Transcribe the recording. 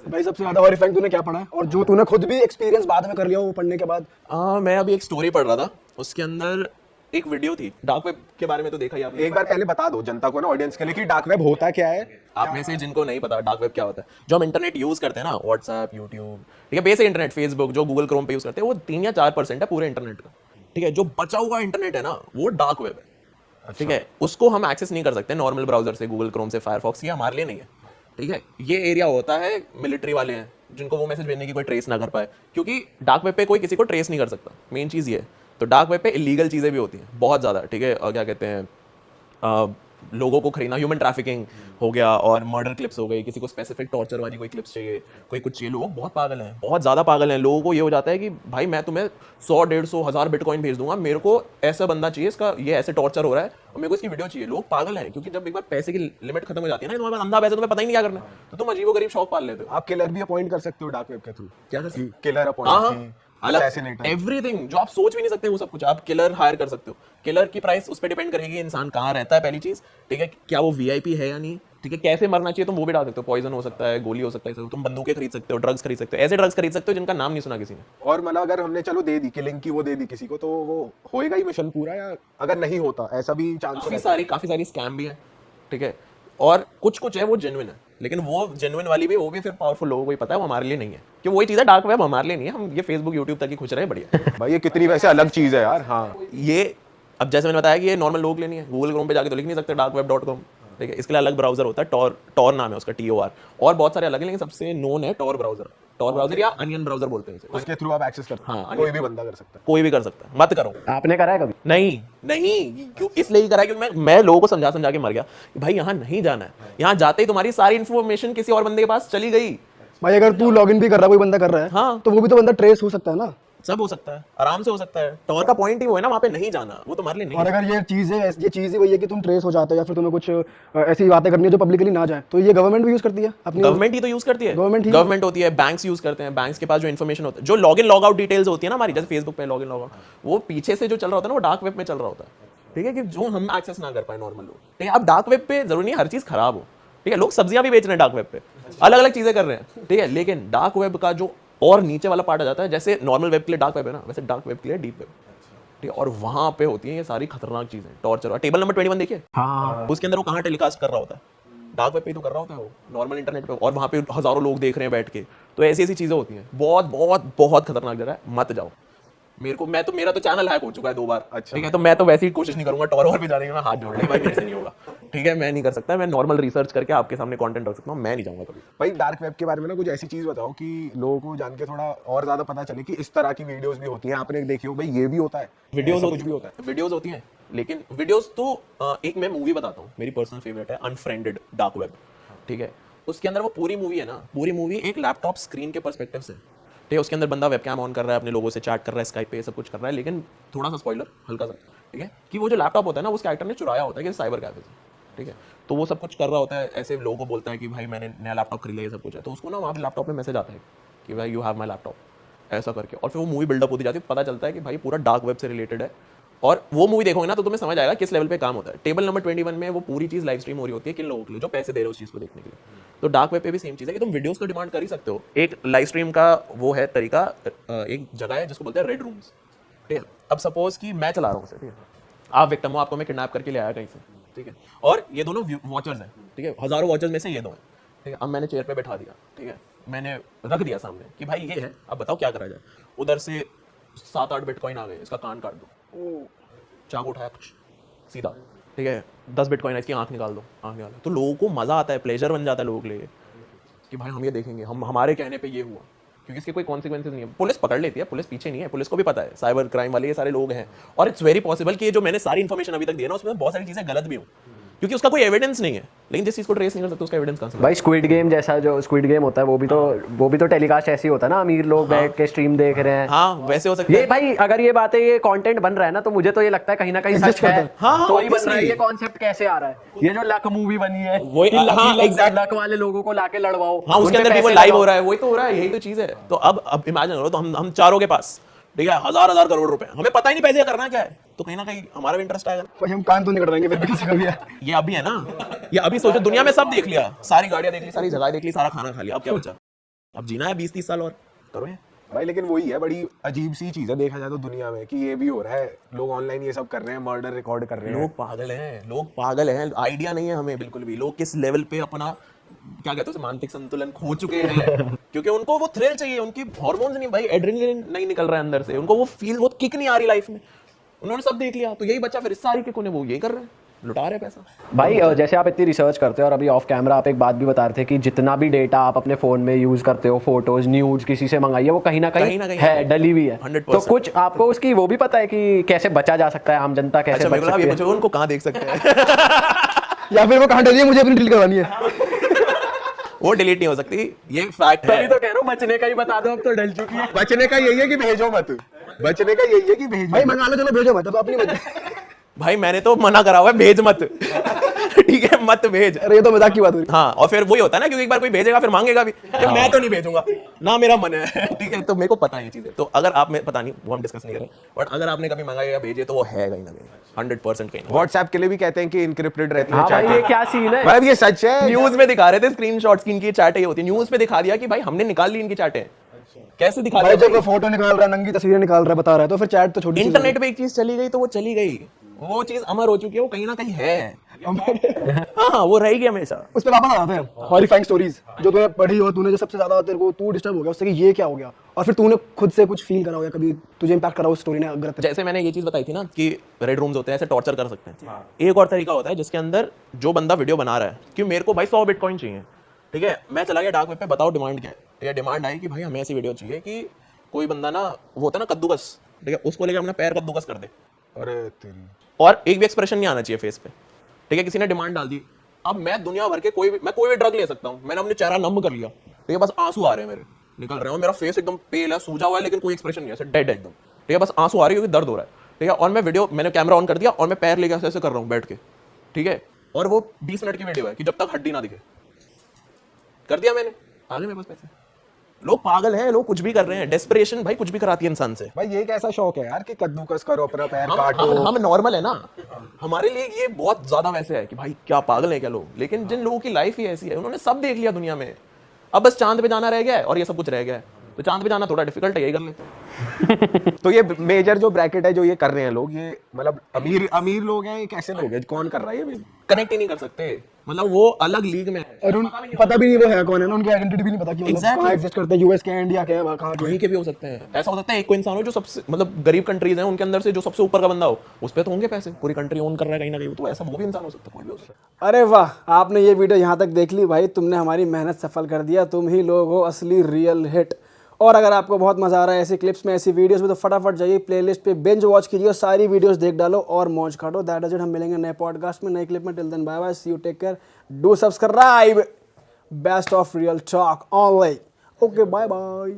भाई सबसे ज्यादा हॉरिफाइंग तूने क्या पढ़ा है, और जो तूने खुद भी एक्सपीरियंस बाद में कर लिया वो पढ़ने के बाद? मैं अभी एक स्टोरी पढ़ रहा था, उसके अंदर एक वीडियो थी। डार्क वेब के बारे में तो देखा ही आपने। एक बार पहले बता दो जनता को ना, ऑडियंस के लिए, कि डार्क वेब होता क्या है। आप में से जिनको नहीं पता डार्क वेब क्या होता है, जो हम इंटरनेट यूज करते हैं ना, व्हाट्सएप, यूट्यूब, ठीक है, बेसिक इंटरनेट, फेसबुक, जो गूगल क्रोम पे यूज करते हैं, वो 3 या 4% है पूरे इंटरनेट का। ठीक है, जो बचा हुआ इंटरनेट है ना, वो डार्क वेब है। ठीक है, उसको हम एक्सेस नहीं कर सकते नॉर्मल ब्राउजर से, गूगल क्रोम से, फायरफॉक्स, ये हमारे लिए नहीं है। ठीक है, ये एरिया होता है मिलिट्री वाले हैं, जिनको वो मैसेज भेजने की कोई ट्रेस ना कर पाए, क्योंकि डार्क वेब पे कोई किसी को ट्रेस नहीं कर सकता। मेन चीज़ ये है। तो डार्क वेब पे इलीगल चीज़ें भी होती हैं बहुत ज़्यादा। ठीक है, क्या कहते हैं, लोगों को खरीदना, ह्यूमन ट्रैफिकिंग हो गया, और मर्डर क्लिप्स हो गई, किसी को स्पेसिफिक टॉर्चर वाली कोई क्लिप्स चाहिए, कोई कुछ चाहिए। लोग बहुत पागल हैं, बहुत ज़्यादा पागल हैं। लोगों को ये हो जाता है कि भाई मैं तुम्हें 100, 150, 1000 बिटकॉइन भेज दूंगा, मेरे को ऐसा बंदा चाहिए, इसका ये ऐसे टॉर्चर हो रहा है और मेरे को इसकी वीडियो चाहिए। लोग पागल हैं, क्योंकि जब एक बार पैसे की लिमिट खत्म हो जाती है ना, तुम्हारे पास अंधा पैसा, तुम्हें पता ही नहीं क्या करना है, तो तुम अजीबोगरीब शौक पाल लेते हो। आप किलर भी अपॉइंट कर सकते हो डार्क वेब के थ्रू। क्या कर सकते हो? किलर अपॉइंट, अलग एवरीथिंग जो आप सोच भी नहीं सकते, वो सब कुछ आप किलर हायर कर सकते हो। किलर की प्राइस उस पर डिपेंड करेगी इंसान कहाँ रहता है, पहली चीज। ठीक है, क्या वो वीआईपी है या नहीं। ठीक है, कैसे मरना चाहिए तुम वो भी डाल सकते हो। पॉइजन हो सकता है, गोली हो सकता है, तुम बंदूकें खरीद सकते हो, ड्रग्स खरीद सकते हो, ऐसे ड्रग्स खरीद सकते हो जिनका नाम नहीं सुना किसी ने। और मतलब अगर हमने चलो दे दी किलिंग की, वो दे दी किसी को, तो वो होएगा ही मिशन पूरा, या अगर नहीं होता ऐसा भी चांस? काफी सारी स्कैम भी है। ठीक है, और कुछ कुछ है वो जेन्युइन है, लेकिन वो जेन्युइन वाली भी, वो भी फिर पावरफुल लोगों को ही पता है, वो हमारे लिए नहीं है। कि वही चीज़ है, डार्क वेब हमारे लिए नहीं है। हम ये फेसबुक, यूट्यूब तक ही खुश रहे, बढ़िया। भाई ये कितनी वैसे अलग चीज है यार। हाँ, ये अब जैसे मैंने बताया कि ये नॉर्मल लोग लेनी है, गूगल क्रोम पे जाके तो लिख नहीं सकते darkweb.com। ठीक है, इसके लिए अलग ब्राउजर होता है, टॉर नाम है उसका, TOR। और बहुत सारे अलग हैं, लेकिन सबसे नोन है टॉर ब्राउजर या अनियन ब्राउजर बोलते हैं इसे। उसके थ्रू आप एक्सेस करते हैं। हाँ, कोई भी बंदा कर सकता है। कोई भी कर सकता है, मत करो। आपने करा है कभी? नहीं नहीं, क्यों? इसलिए ही करा है क्योंकि मैं लोगों को समझा समझा के मर गया कि भाई यहाँ नहीं जाना है। यहाँ जाते ही तुम्हारी सारी इन्फॉर्मेशन किसी और बंदे के पास चली गई। भाई अगर तू लॉगिन भी कर रहा है, कोई बंदा कर रहा है, हाँ, तो वो भी तो बंदा ट्रेस हो सकता है ना। सब हो सकता है, आराम से हो सकता है। टॉर का पॉइंट ही वो है ना, वहाँ पे नहीं जाना, वो तुम्हारे लिए नहीं। और अगर ये चीज ही वही है कि तुम ट्रेस हो जाते हो, या फिर तुम्हें कुछ ऐसी बातें करनी है जो पब्लिकली ना जाए, तो ये गवर्नमेंट भी यूज करती है अपनी। गवर्नमेंट ही तो यूज करती है, गवर्नमेंट होती है, बैंक्स यूज करते हैं। बैंक्स के पास जो इन्फॉर्मेशन होता है, जो log in log out details होती है ना हमारी, जैसे फेसबुक पे लॉग इन लॉग आउट, वो पीछे से जो चल रहा होता है ना, वो डार्क वेब में चल रहा होता है। ठीक है, कि जो हम एक्सेस ना कर पाए नॉर्मल लोग। ठीक है, अब डार्क वेब पे जरूरी नहीं हर चीज खराब हो। ठीक है, लोग सब्जियां भी बेच रहे हैं डार्क वेब पे, अलग अलग चीजें कर रहे हैं। ठीक है, लेकिन डार्क वेब का जो और नीचे वाला पार्ट आ जाता है, जैसे नॉर्मल वेब के लिए डार्क वेब है ना, वैसे डार्क वेब के लिए डीप वेब। ठीक है, और वहां पे होती है ये सारी खतरनाक चीजें, टॉर्चर। और टेबल नंबर 21 देखिए, हाँ, उसके अंदर वो कहाँ टेलीकास्ट कर रहा होता है, डार्क वेब पे ही तो कर रहा होता है वो, नॉर्मल इंटरनेट पे, और वहां पे हजारों लोग देख रहे हैं बैठ के। तो ऐसी ऐसी चीजें होती हैं, बहुत बहुत बहुत खतरनाक जगह है, मत जाओ। मेरा तो चैनल हैक हो चुका है 2 बार। अच्छा। ठीक है, तो मैं तो वैसे ही कोशिश नहीं करूंगा टॉर पे जाने की, मैं हाथ जोड़ ले भाई, मेरे से नहीं होगा। ठीक है, मैं नहीं कर सकता, मैं नॉर्मल रिसर्च करके आपके सामने कंटेंट रख सकता हूँ, मैं नहीं जाऊंगा कभी। भाई डार्क वेब के बारे में ना कुछ ऐसी चीज बताओ कि लोगों को जान के थोड़ा और ज्यादा पता चले कि इस तरह की वीडियोस भी होती हैं। आपने देखी हो भाई, ये भी होता है, वीडियोस कुछ भी होता है। वीडियोस होती हैं, लेकिन वीडियोस तो एक मैं मूवी बताता हूँ, मेरी पर्सनल फेवरेट है, अनफ्रेंडेड डार्क वेब। ठीक है, उसके अंदर वो पूरी मूवी है ना, पूरी मूवी एक लैपटॉप स्क्रीन के पर्सपेक्टिव से। ठीक है, उसके अंदर बंदा वेबकैम ऑन कर रहा है, अपने लोगों से चैट कर रहा है, स्काइप पे, ये सब कुछ कर रहा है, लेकिन थोड़ा सा स्पॉइलर, हल्का सा। ठीक है, कि वो जो लैपटॉप होता है ना, उसके एक्टर ने चुराया होता है कि साइबर कैफे से। ठीक है, तो वो सब कुछ कर रहा होता है, ऐसे लोगों को बोलता है कि भाई मैंने नया लैपटॉप खरीदा, ये सब कुछ है। तो उसको ना वहाँ पे लैपटॉप में मैसेज आता है कि भाई यू हैव माई लैपटॉप, ऐसा करके। और फिर वो मूवी बिल्डअप होती जाती है, पता चलता है कि भाई पूरा डार्क वेब से रिलेटेड है। और वो मूवी देखोगे ना तो तुम्हें समझ आएगा किस लेवल पे काम होता है। टेबल नंबर 21 में वो पूरी चीज़ लाइव स्ट्रीम हो रही होती है, किन लोगों के लिए, जो पैसे दे रहे हो उस चीज़ को देखने के लिए। तो डार्क वेब पे भी सेम चीज़ है कि तुम वीडियोस को डिमांड कर ही सकते हो। एक लाइव स्ट्रीम का वो है तरीका, एक जगह है जिसको बोलते हैं रेड रूम्स। ठीक है, अब सपोज कि मैं चला रहा हूँ, ठीक है, आप विक्टिम हो, आपको मैं किडनैप करके ले आया कहीं से। ठीक है, और ये दोनों वॉचर्स हैं। ठीक है, हजारों वॉचर्स में से ये दो हैं। ठीक है, अब मैंने चेयर पे बैठा दिया, ठीक है, मैंने रख दिया सामने कि भाई ये है, अब बताओ क्या करा जाए। उधर से 7-8 बिटकॉइन आ गए, इसका कान काट दो, चाकू उठाया सीधा। ठीक है, 10 बिटकॉइन है, इसकी आंख निकाल दो, आंख निकाल दो। तो लोगों को मजा आता है, प्लेजर बन जाता है लोगों के लिए कि भाई हम ये देखेंगे, हम हमारे कहने पे ये हुआ, क्योंकि इसके कोई कॉन्सिक्वेंसेज नहीं है। पुलिस पकड़ लेती है, पुलिस पीछे नहीं है, पुलिस को भी पता है, साइबर क्राइम वाले ये सारे लोग हैं। और इट्स वेरी पॉसिबल कि ये जो मैंने सारी इन्फॉर्मेशन अभी तक दी है ना, उसमें बहुत सारी चीजें गलत भी हो, क्योंकि उसका कोई एविडेंस नहीं है। लेकिन जिस चीज को ट्रेस नहीं कर सकते, उसका एविडेंस कहां से? भाई स्क्विड गेम जैसा, जो स्क्विड गेम होता है वो भी तो टेलीकास्ट ऐसे ही होता है ना, अमीर लोग बैठ के स्ट्रीम देख रहे हैं। हाँ, वैसे हो सकता है। ये भाई अगर ये बातें, ये कंटेंट बन रहा है ना, तो मुझे तो ये लगता है कहीं ना कहीं सच है। हाँ, तो ही बन रहा है। ये कॉन्सेप्ट कैसे आ रहा है? ये जो लक मूवी बनी है, हाँ, लक वाले लोगों को लाके लड़वाओ, हाँ, उसके अंदर भी वो लाइव हो रहा है, वही तो हो रहा है, यही तो चीज है। तो अब इमेजिन करो, तो हम चारों के पास, ठीक है, हजार करोड़ रुपए, हमें पता ही नहीं पैसे करना क्या है, तो कहीं ना कहीं हमारा भी इंटरेस्ट आएगा। भाई हम कान तो नहीं कटवाएंगे फिर भी किसी का भी है। ये अभी है ना, ये अभी सोचो, दुनिया में सब देख लिया, सारी गाड़ियां देख ली, सारी जगह देख ली, सारा खाना खा लिया, अब क्या बचा? अब जीना है 20-30 साल और करो ये। भाई लेकिन वही है, बड़ी अजीब सी चीज है देखा जाए तो दुनिया में कि ये भी हो रहा है, लोग ऑनलाइन ये सब कर रहे हैं, मर्डर रिकॉर्ड कर रहे हैं। लोग पागल हैं, आइडिया नहीं है हमें बिल्कुल भी, लोग किस लेवल पे अपना क्या कहते हैं मानसिक संतुलन खो चुके हैं क्योंकि उनको वो थ्रिल चाहिए, उनकी हार्मोन्स नहीं भाई, एड्रेनलिन नहीं निकल रहा है अंदर से, उनको वो फील, वो किक नहीं आ रही लाइफ में, उन्होंने सब देख लिया, तो यही बच्चा फिर इस सारी किक उन्हें वो यही कर रहे हैं, लुटा रहे पैसा। भाई जैसे आप इतनी रिसर्च करते हो और अभी ऑफ कैमरा आप एक बात भी बता रहे थे कि जितना भी डेटा आप अपने फोन में यूज करते हो, फोटोज, न्यूज किसी से मंगाइए, वो कहीं ना कहीं है, डली हुई है। 100%। तो कुछ आपको उसकी वो भी पता है कि कैसे बचा जा सकता है, आम जनता कैसे बच सकती है? उनको कहाँ देख सकते हैं या फिर वो कहाँ डली है, मुझे अपनी डिलीट करवानी है। वो डिलीट नहीं हो सकती, ये फैक्ट है। तो कह रहा हूँ बचने का ही बता दो, अब तो डल चुकी है। बचने का यही है कि भेजो मत, बचने का यही है कि भेजो। भाई मंगा लो, चलो भेजो मत, अब अपनी मत। भाई मैंने तो मना करा हुआ है, भेज मत ठीक है, मत भेज। अरे ये तो मजाक की बात हुई। हाँ, और फिर वही होता है ना, क्योंकि एक बार कोई भेजेगा फिर मांगेगा भी कि मैं तो नहीं भेजूंगा ना, मेरा मन है ठीक है, तो मेरे को पता है ये चीजें, तो अगर आप पता नहीं, वो हम डिस्कस नहीं करें, बट अगर आपने कभी मंगाया या भेजे तो वो है कहीं ना कहीं 100% कहीं। व्हाट्सएप के लिए भी कहते हैं कि इनक्रिप्टेड रहती है हाँ भाई, चैट। ये क्या सीन है? मतलब ये सच है। न्यूज में दिखा रहे थे स्क्रीनशॉट्स की, इनकी चैटें होती है, न्यूज पे दिखा दिया कि भाई हमने निकाल ली इनकी चैटें। कैसे दिखा भाई दिया? जब वो फोटो निकाल रहा है, नंगी तस्वीरें निकाल रहा है, बता रहा है, तो फिर चैट तो छोटी सी इंटरनेट पे एक चीज चली गई तो वो चली गई, वो चीज अमर हो चुकी है, वो कहीं ना कहीं है हाँ, वो रहेगी हमेशा। उस पे वापस आ जाते हैं हॉरिफाइंग स्टोरीज जो तूने पढ़ी हो, तूने जो सबसे ज्यादा तेरे को तू डिस्टर्ब हो गया उससे कि ये क्या हो गया, और फिर तूने खुद से कुछ फील करा हो या कभी तुझे इंपैक्ट करा उस स्टोरी ने अगर जैसे मैंने ये चीज बताई थी ना कि रेड रूम्स होते हैं, ऐसे टॉर्चर कर सकते हैं। एक और तरीका होता है जिसके अंदर जो बंदा वीडियो बना रहा है कि मेरे को भाई 100 बिटकॉइन चाहिए, ठीक है, मैं चला गया डार्क वेब पे, बताओ डिमांड क्या है, ठीक है, डिमांड आई कि भाई हमें ऐसी वीडियो चाहिए कि कोई बंदा ना, वो होता है ना कद्दूकस, ठीक है, उसको लेकर अपना पैर कद्दूकस कर दे, अरे तेरी, और एक भी एक्सप्रेशन नहीं आना चाहिए फेस पे, ठीक है, किसी ने डिमांड डाल दी। अब मैं दुनिया भर के कोई भी ड्रग ले सकता हूँ, मैंने अपने चेहरा नम कर लिया, ठीक है, बस आंसू आ रहे हैं मेरे, निकल रहे हैं, मेरा फेस एकदम पेल है, सूजा हुआ है, लेकिन कोई एक्सप्रेशन नहीं है, डेड है एकदम, ठीक है, बस आंसू आ रही है क्योंकि दर्द हो रहा है, ठीक है, और मैं वीडियो, मैंने कैमरा ऑन कर दिया और मैं पैर लेकर ऐसे कर रहा हूँ बैठ के, ठीक है, और वो 20 मिनट की वीडियो है कि जब तक हड्डी ना दिखे, कर दिया मैंने, आ गए मेरे पास पैसे। लोग पागल हैं, लोग कुछ भी कर रहे हैं, डेस्परेशन भाई कुछ भी कराती है इंसान से। भाई ये कैसा शौक है यार कि कद्दूकस करो, अपना पैर काटो। हम नॉर्मल है ना, हमारे लिए ये बहुत ज्यादा वैसे है कि भाई क्या पागल है क्या लोग, लेकिन जिन लोगों की लाइफ ही ऐसी है, उन्होंने सब देख लिया दुनिया में, अब बस चांद पे जाना रह गया है और ये सब कुछ रह गया है, तो चांद पे जाना थोड़ा डिफिकल्ट है, यही कर लेते तो ये मेजर जो ब्रैकेट है जो ये कर रहे हैं लोग, ये मतलब अमीर लोग हैं, ये कैसे लोग हैं, कौन कर रहा है ये? कनेक्ट ही नहीं कर सकते, मतलब वो अलग लीग में है, और उन पता भी नहीं वो है कौन है ना, उनकी आइडेंटिटी भी नहीं पता कि मतलब Exactly. कहाँ एग्जिस्ट करते हैं, यूएस के, इंडिया के, कहाँ के। कहीं के भी हो सकते हैं। ऐसा हो सकता है एक कोई इंसान हो जो सबसे मतलब गरीब कंट्रीज हैं उनके अंदर से जो सबसे ऊपर का बंदा हो, उस पे तो होंगे पैसे, पूरी कंट्री ओन कर रहा है कहीं ना कहीं, तो ऐसा वो भी इंसान हो सकता है, कोई भी हो सकता है। अरे वाह, आपने ये वीडियो यहाँ तक देख ली भाई, तुमने हमारी मेहनत सफल कर दिया, तुम ही लोग हो असली रियल हिट। और अगर आपको बहुत मजा आ रहा है ऐसी क्लिप्स में, ऐसी वीडियोस में, तो फटाफट जाइए प्लेलिस्ट पे बिंज वॉच कीजिए और सारी वीडियोस देख डालो और मौज काटो। दैट इज इट, हम मिलेंगे नए पॉडकास्ट में, नई क्लिप में। Till then bye bye, see you, take care, do subscribe, best of real talk online. Okay, bye bye.